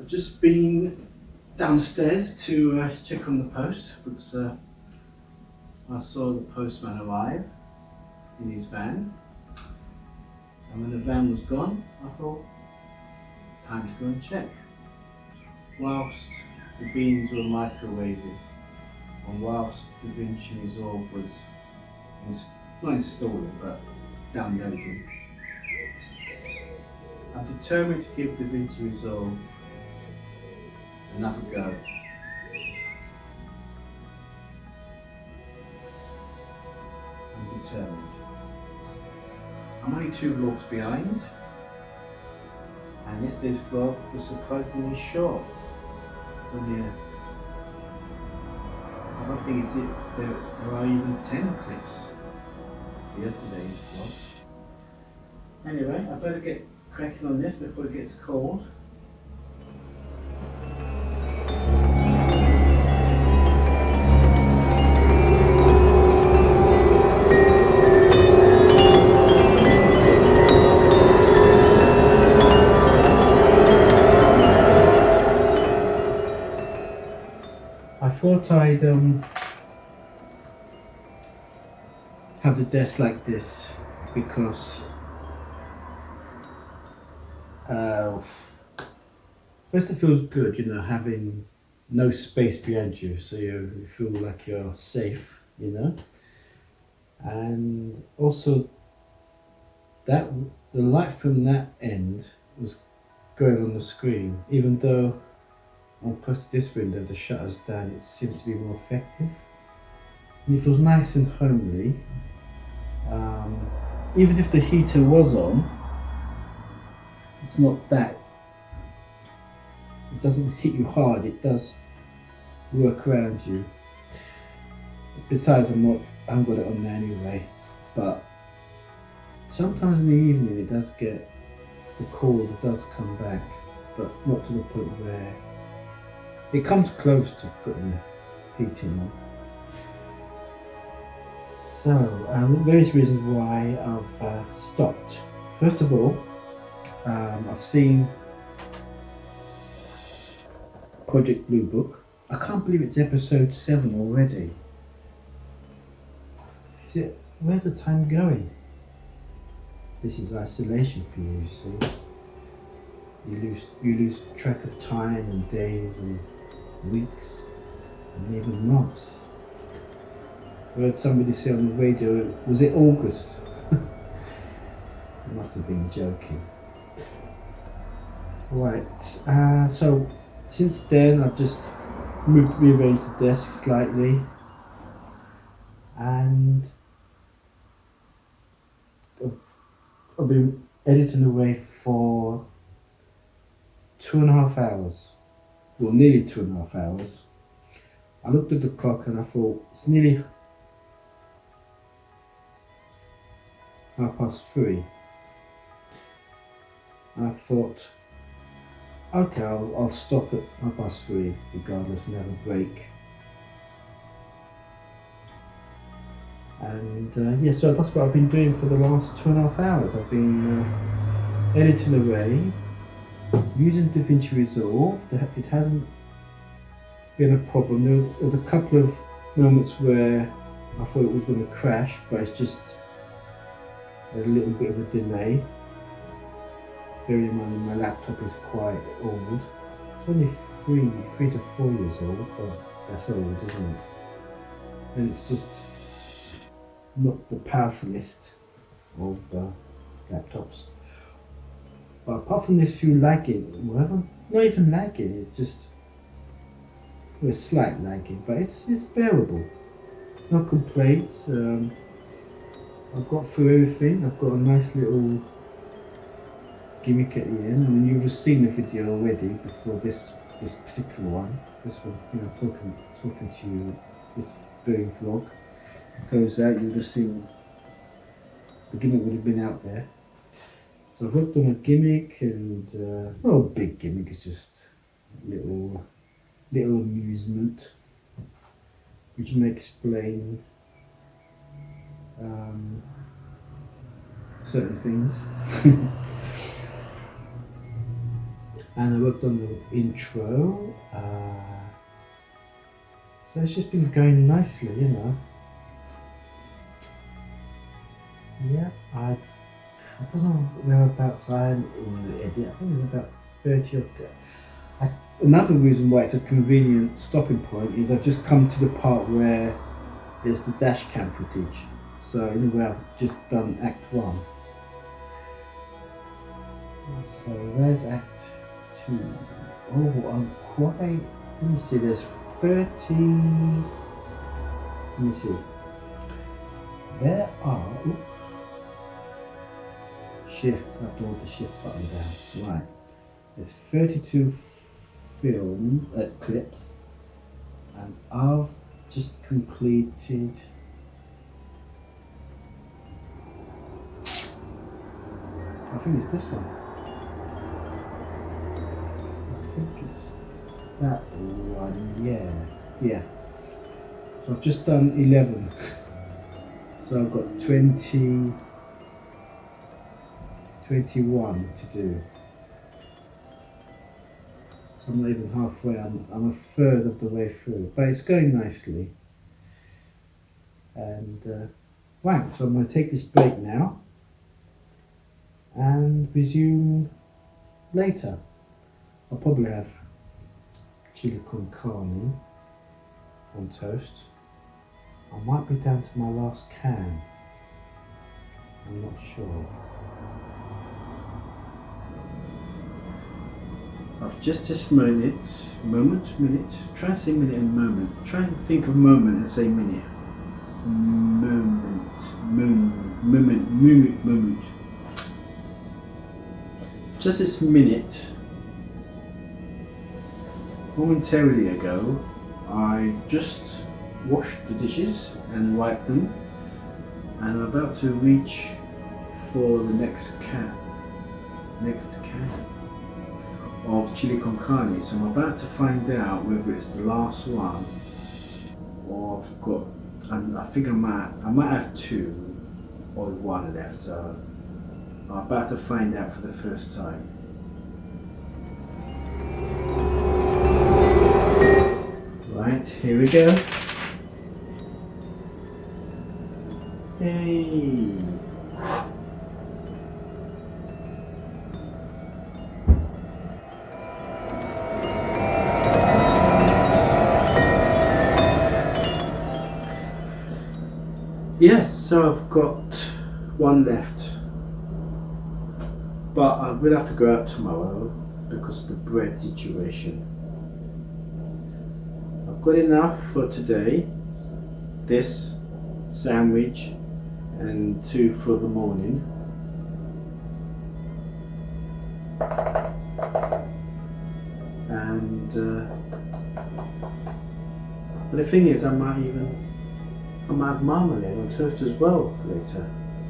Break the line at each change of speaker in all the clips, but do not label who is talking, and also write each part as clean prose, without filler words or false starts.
I've just been downstairs to check on the post because I saw the postman arrive in his van, and when the van was gone, I thought, time to go and check. Whilst the beans were microwaving, and whilst DaVinci Resolve was not installing but downloading, I'm determined to give DaVinci Resolve another go. I'm determined. I'm only 2 vlogs behind, and yesterday's vlog was surprisingly short. It's only I don't think there are even 10 clips for yesterday's vlog. Anyway, I better get cracking on this before it gets cold. I thought I'd have the desk like this because first it feels good, you know, having no space behind you, so you feel like you're safe, you know, and also that the light from that end was going on the screen, even though on post this window the shutter's down, it seems to be more effective, and it feels nice and homely. Even if the heater was on, it's not that, it doesn't hit you hard, it does work around you. Besides, I haven't got it on there anyway, but sometimes in the evening it does get, the cold does come back, but not to the point where it comes close to putting the heating on. So, various reasons why I've stopped. First of all, I've seen Project Blue Book. I can't believe it's episode 7 already. Where's the time going? This is isolation for you, see. You lose track of time and days and weeks and even months. I heard somebody say on the radio, was it August? I must have been joking. Right, so since then I've just rearranged the desk slightly, and I've been editing away for 2.5 hours. Well, nearly 2.5 hours. I looked at the clock and I thought it's nearly 3:30. And I thought, okay, I'll stop at 3:30 regardless and have a break. And yeah, so that's what I've been doing for the last 2.5 hours. I've been editing away, using DaVinci Resolve. It hasn't been a problem. There's a couple of moments where I thought it was going to crash, but it's just a little bit of a delay. Bearing in mind my laptop is quite old. It's only 3 to 4 years old, but that's old, isn't it? And it's just not the powerfulest of laptops. But apart from this few lagging, well, not even lagging, it's just a slight lagging, but it's bearable. No complaints. I've got through everything. I've got a nice little gimmick at the end, and you've just seen the video already before this particular one. This one, you know, talking to you, this very vlog goes out, you'll just see the gimmick would have been out there. So I've worked on a gimmick, and it's not a big gimmick, it's just a little amusement which may explain certain things. and I worked on the intro. So it's just been going nicely, you know. Yeah, I don't know whereabouts I am in the edit. I think there's about 30 of that. Another reason why it's a convenient stopping point is I've just come to the part where there's the dash cam footage. So in a way I've just done Act 1. So there's Act 2. Oh, I'm quite... Let me see, there's 30... Let me see. There are... Oops. Shift, I have to hold the shift button down. Right. There's 32 film clips, and I've just completed I think it's this one. I think it's that one, yeah. So I've just done 11. So I've got 21 to do. So I'm not even halfway, I'm a third of the way through, but it's going nicely. And right, so I'm going to take this break now and resume later. I'll probably have chili con carne on toast. I might be down to my last can. I'm not sure. I've just this moment, try and say minute and moment. Try and think of moment and say minute. Moment. Just this minute, momentarily ago, I just washed the dishes and wiped them, and I'm about to reach for the next can of chili con carne. So I'm about to find out whether it's the last one or I've got, and I think I might have two or one left, so I'm about to find out for the first time. Right, here we go. Hey. Yes, so I've got one left, but I will have to go out tomorrow because of the bread situation. I've got enough for today, this sandwich and two for the morning. And but the thing is, I might have marmalade on toast as well later.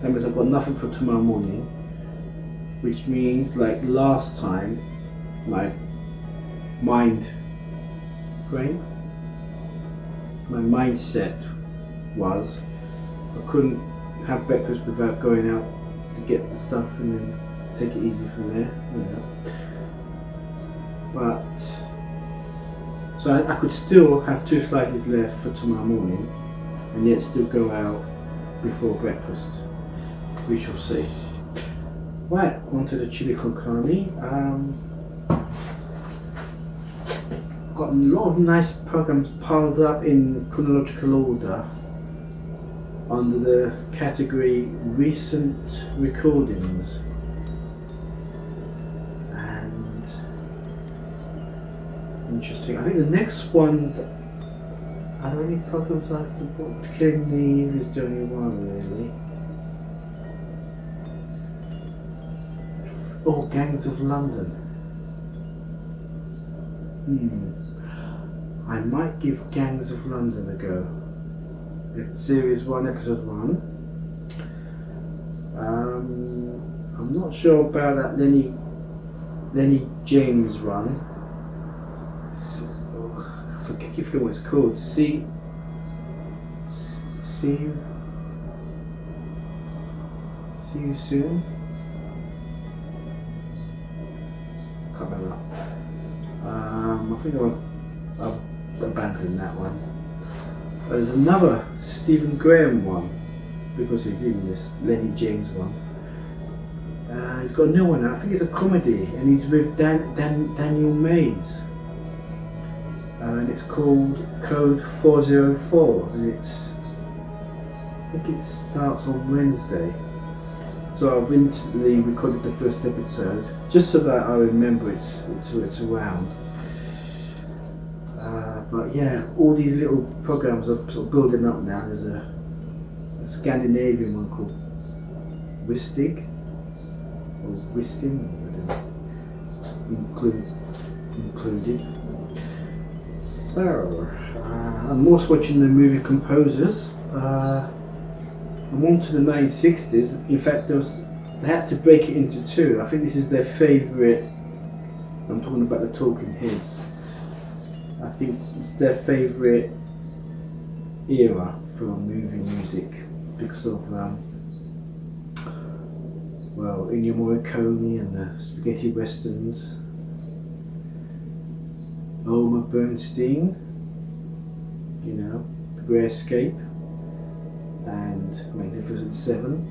That means I've got nothing for tomorrow morning, which means, like last time, my mindset was I couldn't have breakfast without going out to get the stuff and then take it easy from there, you know. But so I could still have 2 slices left for tomorrow morning and yet still go out before breakfast. We shall see. Right, onto the chili con carne. Got a lot of nice programs piled up in chronological order under the category recent recordings. And interesting. I think the next one, are there any programs I have to put? Killing Eve is the only one really. Oh, Gangs of London. I might give Gangs of London a go. Series 1, episode 1. I'm not sure about that Lenny James run. I forget what it's called. See you soon. Can't remember. think I've abandoned that one. But there's another Stephen Graham one, because he's in this Lenny James one. He's got a new one now. I think it's a comedy, and he's with Daniel Mays. And it's called Code 404, and I think it starts on Wednesday. So I've instantly recorded the first episode, just so that I remember it's around. But yeah, all these little programs are sort of building up now. There's a Scandinavian one called Wistig, or Wisting, included. So, I'm also watching the movie Composers. I'm on to the 1960s. In fact, they had to break it into two. I think this is their favourite. I'm talking about the Talking Heads. I think it's their favourite era for movie music because of Ennio Morricone and the spaghetti westerns. Oma Bernstein, you know, The Great Escape, and Magnificent Seven.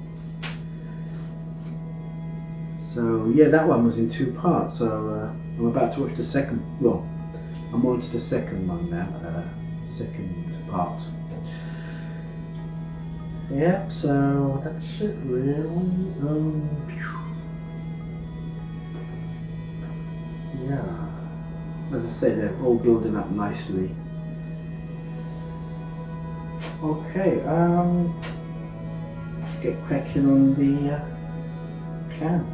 So yeah, that one was in two parts. So I'm about to watch the second. Well, I'm on to the second one now. Second part. Yeah. So that's it really. Yeah. As I say, they're all building up nicely. Okay, get cracking on the plan.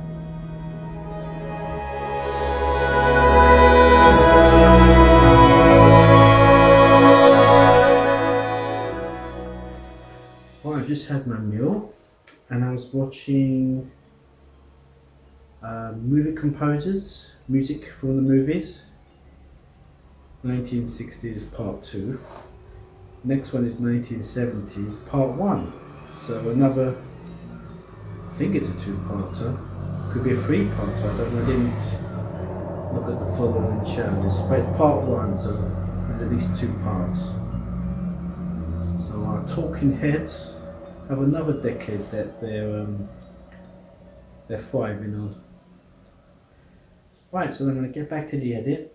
Well, I just had my meal and I was watching movie composers, music from the movies. 1960s part 2. Next one is 1970s part 1. So another, I think it's a 2-parter. Could be a 3-parter. I don't know. I didn't look at the following chapters, but it's part 1, so there's at least 2 parts. So our Talking Heads have another decade that they're thriving on. Right, so I'm going to get back to the edit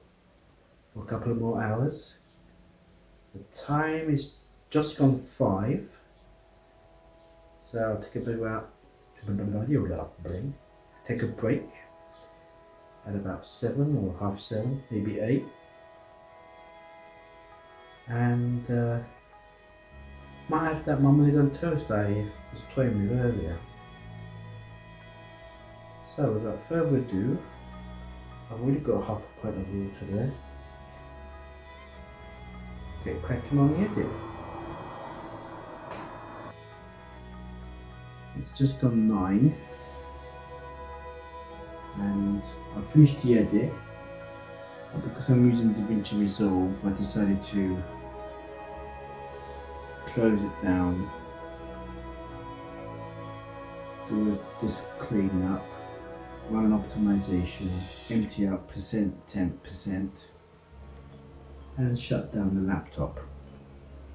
for a couple of more hours. The time is just gone 5, so I'll take a break at about 7 or half 7, maybe 8, and might have that marmalade on toast I was playing with earlier. So without further ado, I've already got half a pint of water there. Get cracking on the edit. It's just gone 9 and I've finished the edit, and because I'm using DaVinci Resolve I decided to close it down, do a disk cleanup, run an optimization, empty out %, and shut down the laptop.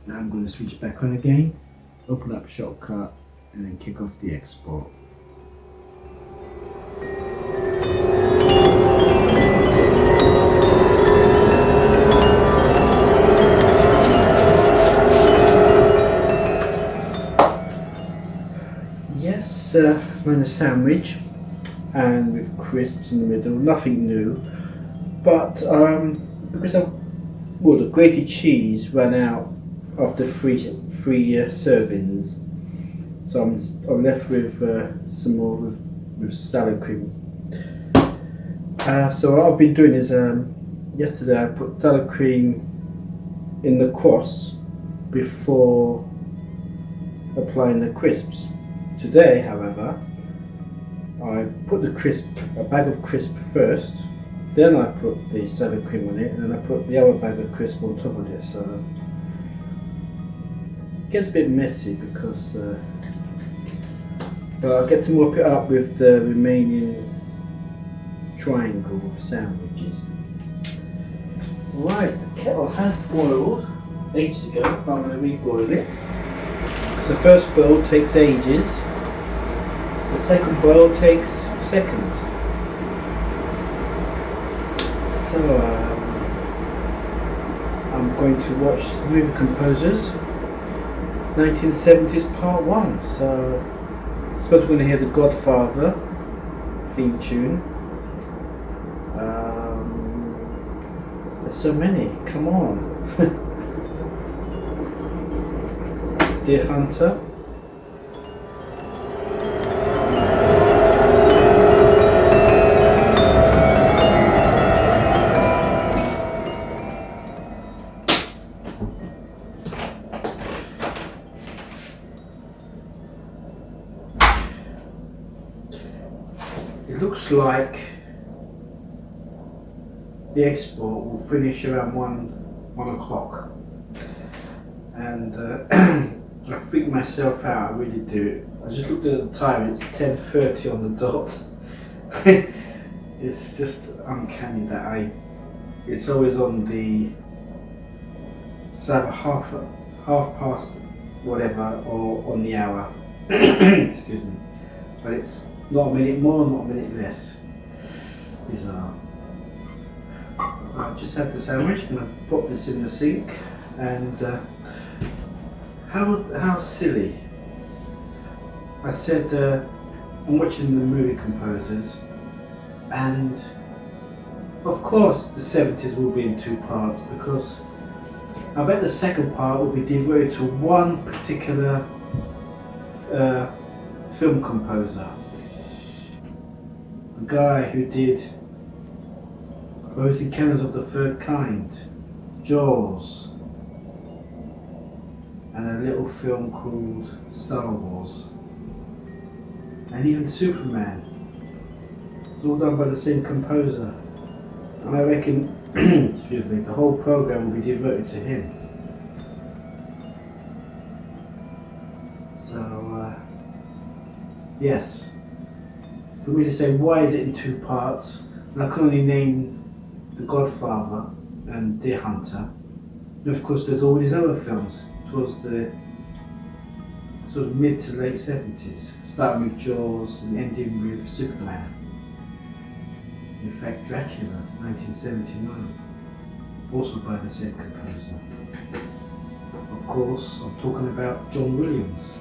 Now I'm going to switch back on again, open up Shortcut, and then kick off the export. Yes, I'm a sandwich, and with crisps in the middle, nothing new, but because the grated cheese ran out after three servings, so I'm left with some more with salad cream. So what I've been doing is yesterday I put salad cream in the cross before applying the crisps. Today, however, I put a bag of crisp first, then I put the salad cream on it, and then I put the other bag of crisp on top of it. So it gets a bit messy because, but I'll get to mop it up with the remaining triangle of sandwiches. Right, the kettle has boiled ages ago, but I'm going to re-boil it. Because the first boil takes ages, the second boil takes seconds. So I'm going to watch Movie Composers 1970s Part 1. So I suppose we're going to hear the Godfather theme tune. There's so many, come on. Deer Hunter. It looks like the export will finish around 1 o'clock, and I freak myself out, I really do. I just looked at the time, it's 10:30 on the dot. It's just uncanny that it's always on the, it's either half past whatever or on the hour. Excuse me. But it's not a minute more, not a minute less. Bizarre. I've just had the sandwich, I'm going to pop this in the sink, and how silly. I said I'm watching the Movie Composers, and of course the 70s will be in 2 parts, because I bet the second part will be devoted to one particular film composer. The guy who did Close Encounters of the Third Kind, Jaws, and a little film called Star Wars, and even Superman. It's all done by the same composer, and I reckon, excuse me, the whole program will be devoted to him. So, yes, for me to say why is it in 2 parts, and I can only name The Godfather and Deer Hunter. And of course there's all these other films towards the sort of mid to late 70s, starting with Jaws and ending with Superman. In fact, Dracula, 1979, also by the same composer. Of course, I'm talking about John Williams.